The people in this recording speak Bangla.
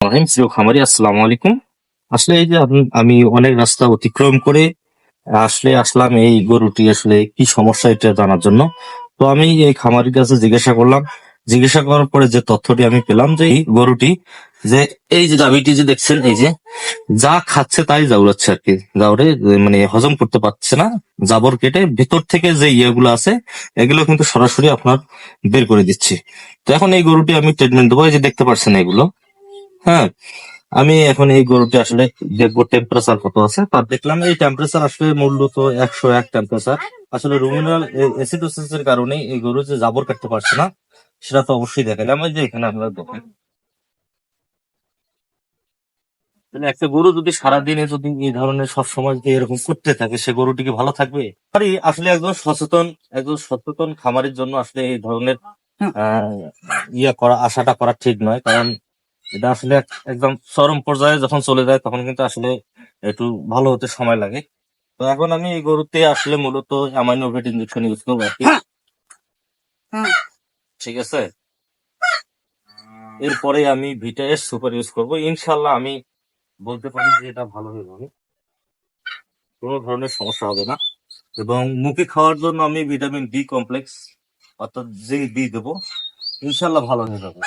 প্রিয় খামারি, আসসালামু আলাইকুম। আসলে এই যে আমি অনেক রাস্তা অতিক্রম করে আসলাম এই গরুটি আসলে কি সমস্যা এটা জানার জন্য। তো আমি এই খামারির কাছে জিজ্ঞাসা করলাম। জিজ্ঞাসা করার পরে যে তথ্যটি আমি পেলাম যে এই গরুটি, যে এই যে গাভীটি যে দেখছেন, এই যে যা খাচ্ছে তাই জাউরাচ্ছে আর কি। জাউরে মানে হজম করতে পারছে না। জাবর কেটে ভেতর থেকে যে ইয়েগুলো আছে এগুলো কিন্তু সরাসরি আপনার বের করে দিচ্ছি। তো এখন এই গরুটি আমি ট্রিটমেন্ট দেবো। এই যে দেখতে পাচ্ছেন এগুলো। হ্যাঁ, আমি এখন এই গরুটি আসলে দেখবো টেম্পারেচার কত আছে। তার দেখলাম এই টেম্পারেচার আসলে মূলত 101 টেম্পারেচার। আসলে রুমিনাল অ্যাসিডোসিস এর কারণে এই গরু যে জাবর কাটতে পারছে না, সেটা তো অবশ্যই দেখালাম। ওই যে এখানে আপনারা দেখেন, তাহলে একটা গরু যদি সারাদিনে যদি এই ধরনের সবসময় যদি এরকম করতে থাকে, সে গরুটি কি ভালো থাকবে? আসলে একজন সচেতন খামারের জন্য আসলে এই ধরনের আহ আশাটা করা ঠিক নয়। কারণ এটা আসলে একদম চরম পর্যায়ে যখন চলে যায় তখন কিন্তু আসলে একটু ভালো হতে সময় লাগে। তো এখন আমি এই গরুতে আসলে মূলত অ্যামাইনোভেট ইঞ্জেকশন ইউজ করবো আর কি। ঠিক আছে, এরপরে আমি ভিটাএস সুপার ইউজ করবো। ইনশাল্লাহ আমি বলতে পারি যে এটা ভালো হয়ে যাবে, কোনো ধরনের সমস্যা হবে না। এবং মুখে খাওয়ার জন্য আমি ভিটামিন বি কমপ্লেক্স অর্থাৎ জিঙ্ক বি দেবো। ইনশাল্লাহ ভালো হয়ে যাবে।